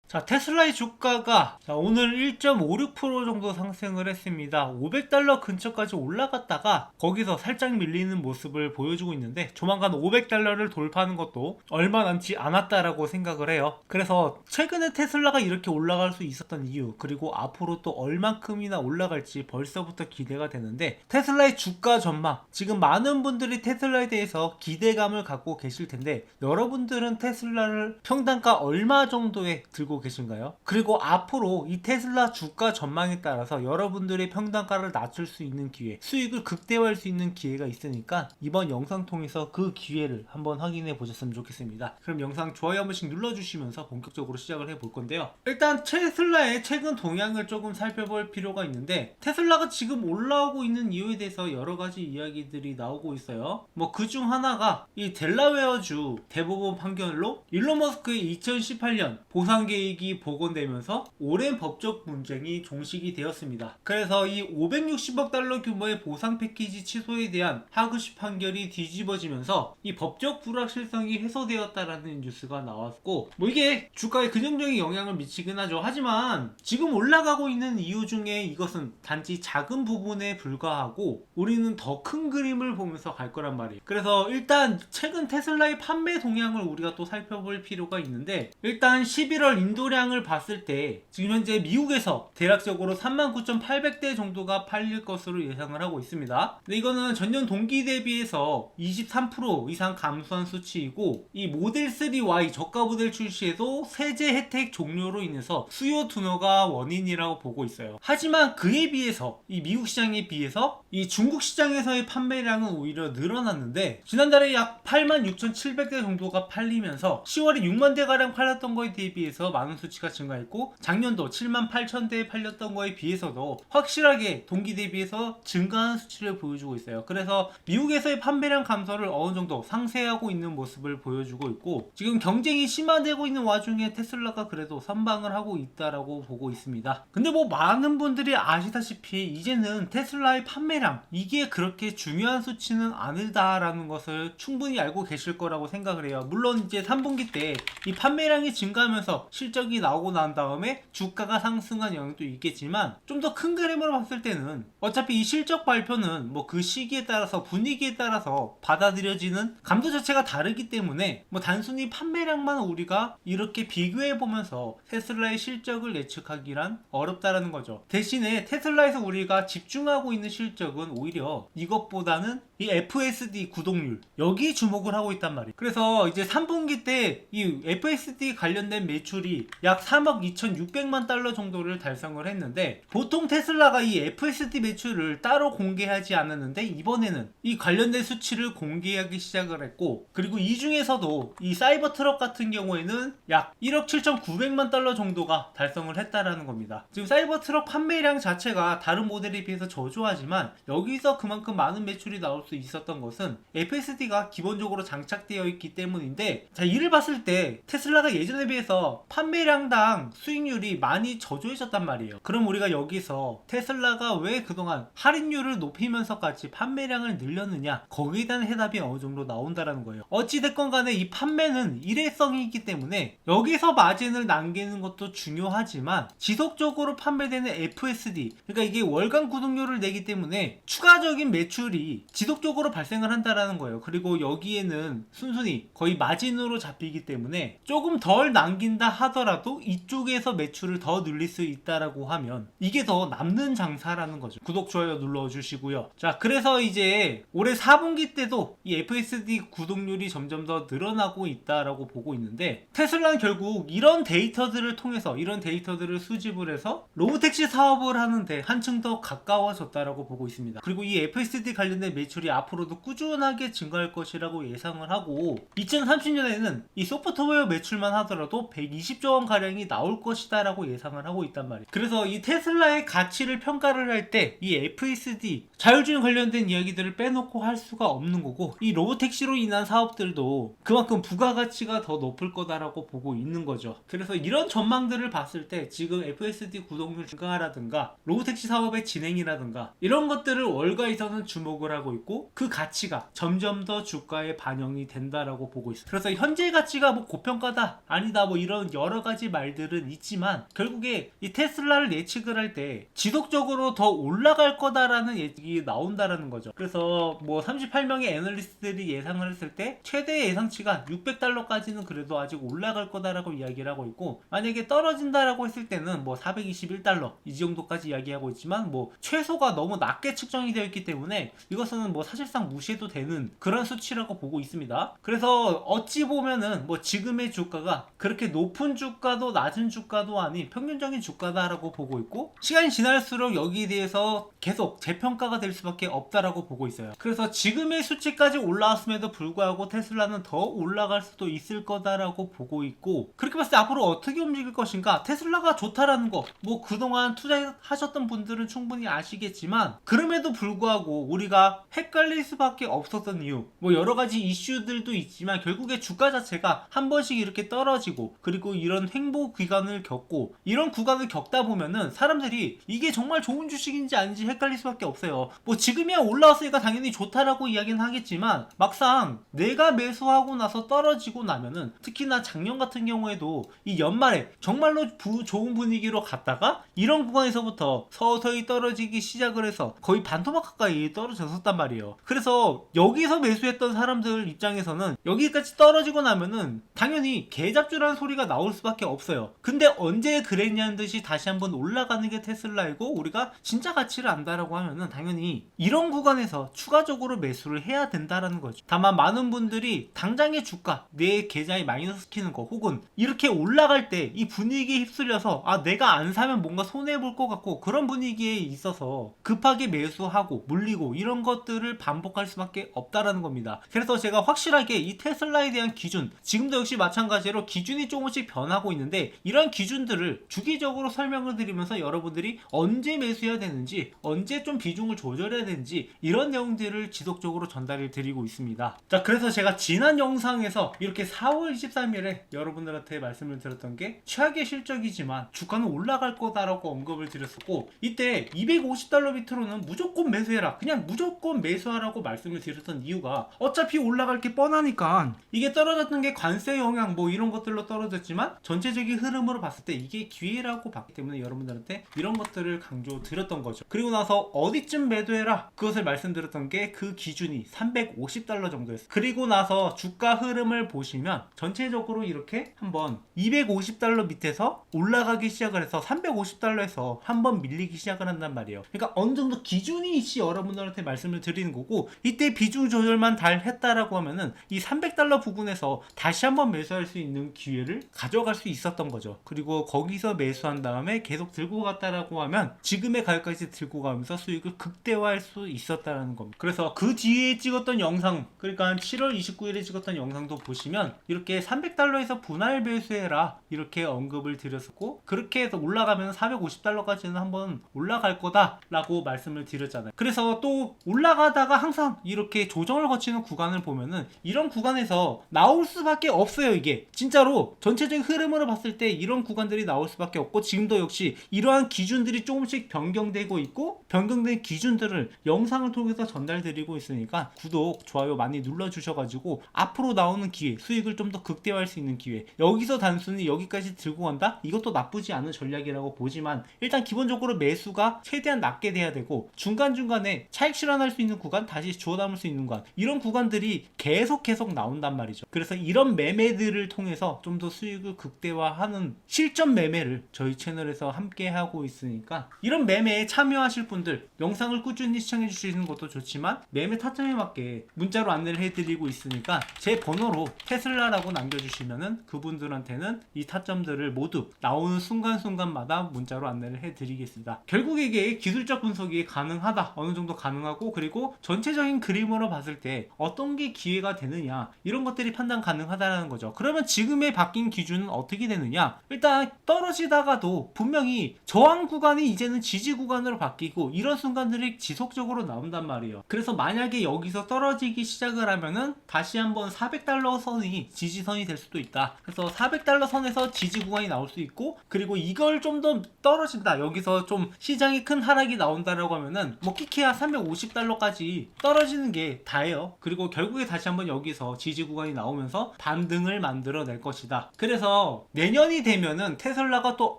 자, 테슬라의 주가가 오늘 1.56% 정도 상승을 했습니다. 500달러 근처까지 올라갔다가 거기서 살짝 밀리는 모습을 보여주고 있는데 조만간 500달러를 돌파하는 것도 얼마 남지 않았다라고 생각을 해요. 그래서 최근에 테슬라가 이렇게 올라갈 수 있었던 이유, 그리고 앞으로 또 얼만큼이나 올라갈지 벌써부터 기대가 되는데, 테슬라의 주가 전망, 지금 많은 분들이 테슬라에 대해서 기대감을 갖고 계실 텐데 여러분들은 테슬라를 평단가 얼마 정도에 들고 계신가요? 그리고 앞으로 이 테슬라 주가 전망에 따라서 여러분들의 평단가를 낮출 수 있는 기회, 수익을 극대화할 수 있는 기회가 있으니까 이번 영상 통해서 그 기회를 한번 확인해 보셨으면 좋겠습니다. 그럼 영상 좋아요 한 번씩 눌러주시면서 본격적으로 시작을 해볼 건데요. 일단 테슬라의 최근 동향을 조금 살펴볼 필요가 있는데, 테슬라가 지금 올라오고 있는 이유에 대해서 여러 가지 이야기들이 나오고 있어요. 뭐 그중 하나가 이 델라웨어주 대법원 판결로 일론 머스크의 2018년 보상 계획이 복원되면서 오랜 법적 분쟁이 종식이 되었습니다. 그래서 이 560억 달러 규모의 보상 패키지 취소에 대한 하그시 판결이 뒤집어지면서 이 법적 불확실성이 해소되었다라는 뉴스가 나왔고, 뭐 이게 주가에 긍정적인 영향을 미치긴 하죠. 하지만 지금 올라가고 있는 이유 중에 이것은 단지 작은 부분에 불과하고 우리는 더 큰 그림을 보면서 갈 거란 말이에요. 그래서 일단 최근 테슬라의 판매 동향을 우리가 또 살펴볼 필요가 있는데, 일단 11월 인도량을 봤을 때 지금 현재 미국에서 대략적으로 39,800대 정도가 팔릴 것으로 예상을 하고 있습니다. 근데 이거는 전년 동기 대비해서 23% 이상 감소한 수치이고, 이 모델 3Y 저가 모델 출시에도 세제 혜택 종료로 인해서 수요 둔화가 원인이라고 보고 있어요. 하지만 그에 비해서 이 미국 시장에 비해서 이 중국 시장에서의 판매량은 오히려 늘어났는데, 지난달에 약 86,700대 정도가 팔리면서 10월에 6만 대 가량 팔렸던 거에 대비해서 많은 수치가 증가했고, 작년도 78,000대에 팔렸던 거에 비해서도 확실하게 동기 대비해서 증가한 수치를 보여주고 있어요. 그래서 미국에서의 판매량 감소를 어느 정도 상쇄하고 있는 모습을 보여주고 있고, 지금 경쟁이 심화되고 있는 와중에 테슬라가 그래도 선방을 하고 있다라고 보고 있습니다. 근데 뭐 많은 분들이 아시다시피 이제는 테슬라의 판매량, 이게 그렇게 중요한 수치는 아니다라는 것을 충분히 알고 계실 거라고 생각을 해요. 물론 이제 3분기 때 이 판매량이 증가하면서 실적이 나오고 난 다음에 주가가 상승한 영향도 있겠지만, 좀 더 큰 그림으로 봤을 때는 어차피 이 실적 발표는 뭐 그 시기에 따라서 분위기에 따라서 받아들여지는 감도 자체가 다르기 때문에 뭐 단순히 판매량만 우리가 이렇게 비교해 보면서 테슬라의 실적을 예측하기란 어렵다라는 거죠. 대신에 테슬라에서 우리가 집중하고 있는 실적은 오히려 이것보다는 이 FSD 구독률, 여기 주목을 하고 있단 말이에요. 그래서 이제 3분기 때 이 FSD 관련된 매출이 약 3억 2,600만 달러 정도를 달성을 했는데, 보통 테슬라가 이 FSD 매출을 따로 공개하지 않았는데 이번에는 이 관련된 수치를 공개하기 시작을 했고, 그리고 이 중에서도 이 사이버 트럭 같은 경우에는 약 1억 7,900만 달러 정도가 달성을 했다라는 겁니다. 지금 사이버 트럭 판매량 자체가 다른 모델에 비해서 저조하지만 여기서 그만큼 많은 매출이 나올 수 있었던 것은 FSD가 기본적으로 장착되어 있기 때문인데, 자, 이를 봤을 때 테슬라가 예전에 비해서 판매량당 수익률이 많이 저조해졌단 말이에요. 그럼 우리가 여기서 테슬라가 왜 그동안 할인율을 높이면서까지 판매량을 늘렸느냐, 거기에 대한 해답이 어느 정도 나온다라는 거예요. 어찌됐건 간에 이 판매는 일회성이 있기 때문에 여기서 마진을 남기는 것도 중요하지만, 지속적으로 판매되는 FSD, 그러니까 이게 월간 구독료를 내기 때문에 추가적인 매출이 지속적으로 발생을 한다라는 거예요. 그리고 여기에는 순순히 거의 마진으로 잡히기 때문에 조금 덜 남긴다 하더라도 이쪽에서 매출을 더 늘릴 수 있다라고 하면 이게 더 남는 장사라는 거죠. 구독, 좋아요 눌러주시고요. 자, 그래서 이제 올해 4분기 때도 이 FSD 구독률이 점점 더 늘어나고 있다라고 보고 있는데, 테슬라는 결국 이런 데이터들을 통해서, 이런 데이터들을 수집을 해서 로보택시 사업을 하는데 한층 더 가까워졌다라고 보고 있습니다. 그리고 이 FSD 관련된 매출이 앞으로도 꾸준하게 증가할 것이라고 예상을 하고, 2030년에는 이 소프트웨어 매출만 하더라도 120조 원 가량이 나올 것이다 라고 예상을 하고 있단 말이에요. 그래서 이 테슬라의 가치를 평가를 할 때 이 FSD, 자율주행 관련된 이야기들을 빼놓고 할 수가 없는 거고, 이 로보택시로 인한 사업들도 그만큼 부가가치가 더 높을 거다라고 보고 있는 거죠. 그래서 이런 전망들을 봤을 때 지금 FSD 구독률 증가라든가 로보택시 사업의 진행이라든가 이런 것들을 월가에서는 주목을 하고 있고, 있고 그 가치가 점점 더 주가에 반영이 된다라고 보고 있어요. 그래서 현재 가치가 뭐 고평가다 아니다 뭐 이런 여러 가지 말들은 있지만 결국에 이 테슬라를 예측을 할 때 지속적으로 더 올라갈 거다라는 예측이 나온다라는 거죠. 그래서 뭐 38명의 애널리스트들이 예상을 했을 때 최대 예상치가 $600까지는 그래도 아직 올라갈 거다라고 이야기를 하고 있고, 만약에 떨어진다라고 했을 때는 뭐 $421 이 정도까지 이야기하고 있지만 뭐 최소가 너무 낮게 측정이 되어 있기 때문에 이것은 뭐 사실상 무시해도 되는 그런 수치라고 보고 있습니다. 그래서 어찌 보면은 뭐 지금의 주가가 그렇게 높은 주가도 낮은 주가도 아닌 평균적인 주가다라고 보고 있고, 시간이 지날수록 여기에 대해서 계속 재평가가 될 수밖에 없다라고 보고 있어요. 그래서 지금의 수치까지 올라왔음에도 불구하고 테슬라는 더 올라갈 수도 있을 거다라고 보고 있고, 그렇게 봤을 때 앞으로 어떻게 움직일 것인가, 테슬라가 좋다라는 거 뭐 그동안 투자하셨던 분들은 충분히 아시겠지만, 그럼에도 불구하고 우리가 헷갈릴 수밖에 없었던 이유, 뭐 여러 가지 이슈들도 있지만 결국에 주가 자체가 한 번씩 이렇게 떨어지고 그리고 이런 횡보 기간을 겪고 이런 구간을 겪다 보면은 사람들이 이게 정말 좋은 주식인지 아닌지 헷갈릴 수밖에 없어요. 뭐 지금이야 올라왔으니까 당연히 좋다라고 이야기는 하겠지만 막상 내가 매수하고 나서 떨어지고 나면은, 특히나 작년 같은 경우에도 이 연말에 정말로 좋은 분위기로 갔다가 이런 구간에서부터 서서히 떨어지기 시작을 해서 거의 반토막 가까이 떨어졌었단 말이에요. 그래서 여기서 매수했던 사람들 입장에서는 여기까지 떨어지고 나면은 당연히 개잡주라는 소리가 나올 수밖에 없어요. 근데 언제 그랬냐는 듯이 다시 한번 올라가는 게 테슬라이고 우리가 진짜 가치를 안다라고 하면은 당연히 이런 구간에서 추가적으로 매수를 해야 된다라는 거죠. 다만 많은 분들이 당장의 주가, 내 계좌에 마이너스 시키는 거, 혹은 이렇게 올라갈 때 이 분위기에 휩쓸려서 내가 안 사면 뭔가 손해볼 것 같고 그런 분위기에 있어서 급하게 매수하고 물리고 이런 것들을 반복할 수밖에 없다라는 겁니다. 그래서 제가 확실하게 이 테슬라에 대한 기준, 지금도 역시 마찬가지로 기준이 조금씩 변하고 있는데 이런 기준들을 주기적으로 설명을 드리면서 여러분들이 언제 매수해야 되는지, 언제 좀 비중을 조절해야 되는지 이런 내용들을 지속적으로 전달을 드리고 있습니다. 자, 그래서 제가 지난 영상에서 이렇게 4월 23일에 여러분들한테 말씀을 드렸던 게 최악의 실적이지만 주가는 올라갈 거다라고 언급을 드렸었고, 이때 $250 밑으로는 무조건 매수해라, 그냥 무조건 매수하라고 말씀을 드렸던 이유가 어차피 올라갈 게 뻔하니까. 이게 떨어졌던 게 관세 영향 뭐 이런 것들로 떨어졌지만 전체적인 흐름으로 봤을 때 이게 기회라고 봤기 때문에 여러분들한테 이런 것들을 강조 드렸던 거죠. 그리고 나서 어디쯤 매도해라, 그것을 말씀드렸던 게 그 기준이 $350 정도였어요. 그리고 나서 주가 흐름을 보시면 전체적으로 이렇게 한번 $250 밑에서 올라가기 시작을 해서 $350에서 한번 밀리기 시작을 한단 말이에요. 그러니까 어느 정도 기준이 있이 여러분들한테 말씀을 드리는 거고, 이때 비중 조절만 잘 했다라고 하면은 이 $300 부분에서 다시 한번 매수할 수 있는 기회를 가져갈 수 있었던 거죠. 그리고 거기서 매수한 다음에 계속 들고 갔다라고 하면 지금의 가격까지 들고 가면서 수익을 극대화할 수 있었다라는 겁니다. 그래서 그 뒤에 찍었던 영상, 그러니까 7월 29일에 찍었던 영상도 보시면 이렇게 $300에서 분할 매수해라 이렇게 언급을 드렸었고, 그렇게 해서 올라가면 $450까지는 한번 올라갈 거다 라고 말씀을 드렸잖아요. 그래서 또 올라가다가 항상 이렇게 조정을 거치는 구간을 보면은 이런 구간에서 나올 수밖에 없어요. 이게 진짜로 전체적인 흐름으로 봤을 때 이런 구간들이 나올 수밖에 없고, 지금도 역시 이러한 기준들이 조금씩 변경되고 있고, 변경된 기준들을 영상을 통해서 전달드리고 있으니까 구독, 좋아요 많이 눌러주셔가지고 앞으로 나오는 기회, 수익을 좀 더 극대화할 수 있는 기회, 여기서 단순히 여기까지 들고 간다? 이것도 나쁘지 않은 전략이라고 보지만 일단 기본적으로 매수가 최대한 낮게 돼야 되고, 중간중간에 차익 실현할 수 있는 구간, 다시 주워 담을 수 있는 구간, 이런 구간들이 계속 나온단 말이죠. 그래서 이런 매매들을 통해서 좀 더 수익을 극대화하는 실전 매매를 저희 채널에서 함께 하고 있으니까, 이런 매매에 참여하실 분들 영상을 꾸준히 시청해 주시는 것도 좋지만 매매 타점에 맞게 문자로 안내를 해드리고 있으니까 제 번호로 테슬라라고 남겨주시면은 그분들한테는 이 타점들을 모두 나오는 순간순간마다 문자로 안내를 해드리겠습니다. 결국 이게 기술적 분석이 가능하다, 어느 정도 가능하고, 그리고 전체적인 그림으로 봤을 때 어떤 게 기회가 되느냐, 이런 것들이 판단 가능하다는 거죠. 그러면 지금의 바뀐 기준은 어떻게 되느냐, 일단 떨어지다가도 분명히 저항 구간이 이제는 지지 구간으로 바뀌고 이런 순간들이 지속적으로 나온단 말이에요. 그래서 만약에 여기서 떨어지기 시작을 하면은 다시 한번 $400 선이 지지선이 될 수도 있다. 그래서 $400 선에서 지지 구간이 나올 수 있고, 그리고 이걸 좀 더 떨어진다, 여기서 좀 시장이 큰 하락이 나온다라고 하면은 뭐 끼케야 $350까지 정도까지 떨어지는 게 다예요. 그리고 결국에 다시 한번 여기서 지지 구간이 나오면서 반등을 만들어낼 것이다. 그래서 내년이 되면은 테슬라가 또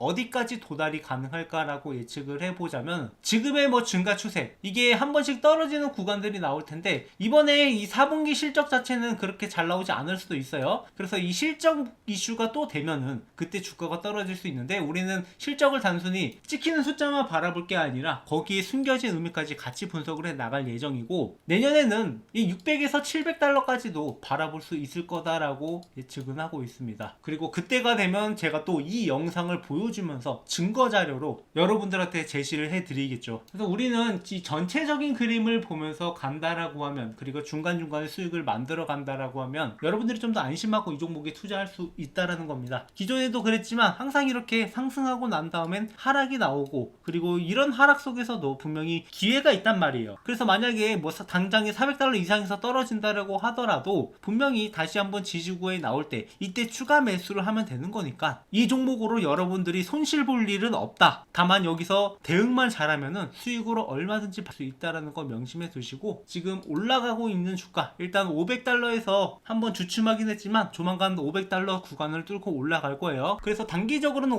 어디까지 도달이 가능할까라고 예측을 해보자면 지금의 뭐 증가 추세 이게 한 번씩 떨어지는 구간들이 나올 텐데 이번에 이 4분기 실적 자체는 그렇게 잘 나오지 않을 수도 있어요. 그래서 이 실적 이슈가 또 되면은 그때 주가가 떨어질 수 있는데 우리는 실적을 단순히 찍히는 숫자만 바라볼 게 아니라 거기에 숨겨진 의미까지 같이 분석을 해 나갈 예정이고 내년에는 이 600에서 700달러까지도 바라볼 수 있을 거다라고 예측은 하고 있습니다. 그리고 그때가 되면 제가 또 이 영상을 보여주면서 증거 자료로 여러분들한테 제시를 해드리겠죠. 그래서 우리는 이 전체적인 그림을 보면서 간다라고 하면 그리고 중간중간에 수익을 만들어 간다라고 하면 여러분들이 좀 더 안심하고 이 종목에 투자할 수 있다라는 겁니다. 기존에도 그랬지만 항상 이렇게 상승하고 난 다음엔 하락이 나오고 그리고 이런 하락 속에서도 분명히 기회가 있단 말이에요. 그래서 만약에 뭐 당장에 400달러 이상에서 떨어진다라고 하더라도 분명히 다시 한번 지지구에 나올 때 이때 추가 매수를 하면 되는 거니까 이 종목으로 여러분들이 손실 볼 일은 없다. 다만 여기서 대응만 잘하면은 수익으로 얼마든지 받을 수 있다라는 거 명심해 두시고 지금 올라가고 있는 주가 일단 500달러에서 한번 주춤하긴 했지만 조만간 500달러 구간을 뚫고 올라갈 거예요. 그래서 단기적으로는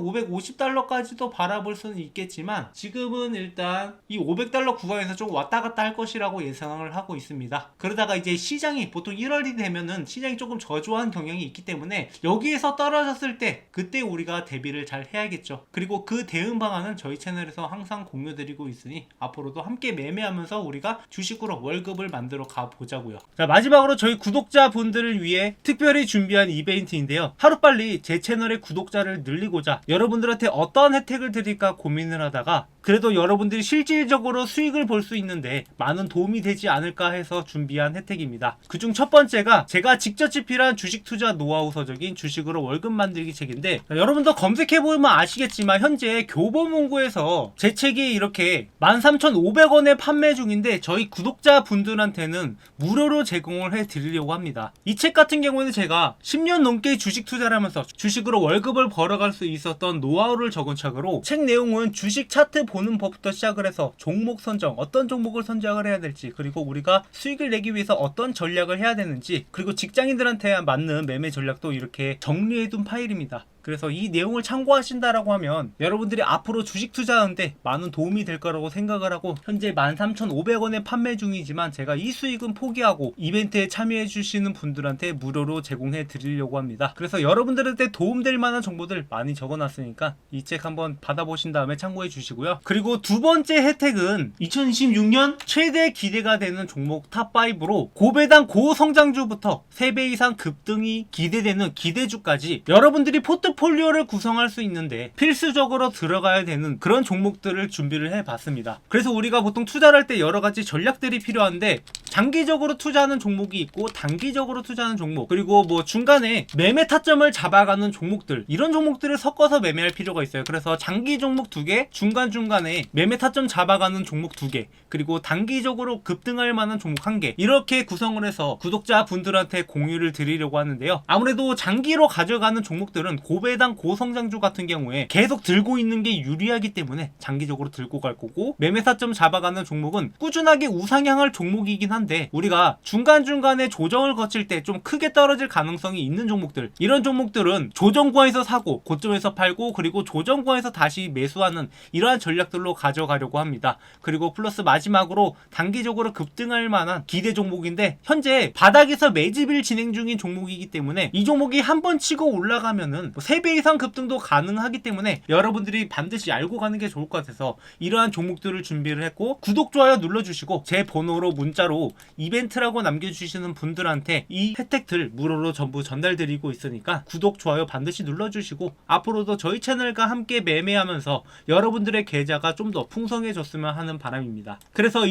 550달러까지도 바라볼 수는 있겠지만 지금은 일단 이 500달러 구간에서 좀 왔다 갔다 할 것이라고 예상을 하고 있습니다. 그러다가 이제 시장이 보통 1월이 되면은 시장이 조금 저조한 경향이 있기 때문에 여기에서 떨어졌을 때 그때 우리가 대비를 잘 해야겠죠. 그리고 그 대응 방안은 저희 채널에서 항상 공유드리고 있으니 앞으로도 함께 매매하면서 우리가 주식으로 월급을 만들어 가보자고요. 자, 마지막으로 저희 구독자분들을 위해 특별히 준비한 이벤트인데요. 하루빨리 제 채널의 구독자를 늘리고자 여러분들한테 어떤 혜택을 드릴까 고민을 하다가 그래도 여러분들이 실질적으로 수익을 볼 수 있는데 많은 도움이 되지 않을까 해서 준비한 혜택입니다. 그중 첫 번째가 제가 직접 집필한 주식 투자 노하우 서적인 주식으로 월급 만들기 책인데 여러분도 검색해보면 아시겠지만 현재 교보문고에서 제 책이 이렇게 13,500원에 판매 중인데 저희 구독자분들한테는 무료로 제공을 해드리려고 합니다. 이 책 같은 경우에는 제가 10년 넘게 주식 투자를 하면서 주식으로 월급을 벌어갈 수 있었던 노하우를 적은 책으로 책 내용은 주식 차트 보는 법부터 시작을 해서 종목 선정, 어떤 종목을 선정을 해야 될지 그리고 우리가 수익을 내기 위해서 어떤 전략을 해야 되는지 그리고 직장인들한테 맞는 매매 전략도 이렇게 정리해둔 파일입니다. 그래서 이 내용을 참고하신다라고 하면 여러분들이 앞으로 주식 투자하는데 많은 도움이 될 거라고 생각을 하고 현재 13,500원에 판매 중이지만 제가 이 수익은 포기하고 이벤트에 참여해 주시는 분들한테 무료로 제공해 드리려고 합니다. 그래서 여러분들한테 도움될 만한 정보들 많이 적어놨으니까 이 책 한번 받아보신 다음에 참고해 주시고요. 그리고 두 번째 혜택은 2026년 최대 기대가 되는 종목 탑5로 고배당 고성장주부터 3배 이상 급등이 기대되는 기대주까지 여러분들이 포트폴리오를 구성할 수 있는데 필수적으로 들어가야 되는 그런 종목들을 준비를 해봤습니다. 그래서 우리가 보통 투자를 할 때 여러가지 전략들이 필요한데 장기적으로 투자하는 종목이 있고 단기적으로 투자하는 종목 그리고 뭐 중간에 매매 타점을 잡아가는 종목들 이런 종목들을 섞어서 매매할 필요가 있어요. 그래서 장기 종목 2개 중간중간에 매매 타점 잡아가는 종목 2개 그리고 단기적으로 급등할 만한 종목 1개 이렇게 구성을 해서 구독자분들한테 공유를 드리려고 하는데요. 아무래도 장기로 가져가는 종목들은 고배당 고성장주 같은 경우에 계속 들고 있는 게 유리하기 때문에 장기적으로 들고 갈 거고 매매 타점 잡아가는 종목은 꾸준하게 우상향할 종목이긴 한데 우리가 중간중간에 조정을 거칠 때 좀 크게 떨어질 가능성이 있는 종목들 이런 종목들은 조정구에서 사고 고점에서 팔고 그리고 조정구에서 다시 매수하는 이러한 전략들로 가져가려고 합니다. 그리고 플러스 마지막으로 단기적으로 급등할 만한 기대 종목인데 현재 바닥에서 매집일 진행 중인 종목이기 때문에 이 종목이 한번 치고 올라가면은 3배 이상 급등도 가능하기 때문에 여러분들이 반드시 알고 가는 게 좋을 것 같아서 이러한 종목들을 준비를 했고 구독, 좋아요 눌러주시고 제 번호로 문자로 이벤트라고 남겨주시는 분들한테 이 혜택들 무료로 전부 전달드리고 있으니까 구독, 좋아요 반드시 눌러주시고 앞으로도 저희 채널과 함께 매매하면서 여러분들의 계좌가 좀 더 풍성해졌으면 하는 바람입니다. 그래서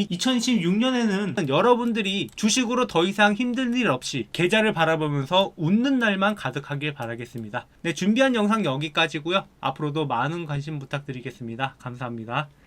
2026년에는 여러분들이 주식으로 더 이상 힘든 일 없이 계좌를 바라보면서 웃는 날만 가득하길 바라겠습니다. 네, 준비한 영상 여기까지고요. 앞으로도 많은 관심 부탁드리겠습니다. 감사합니다.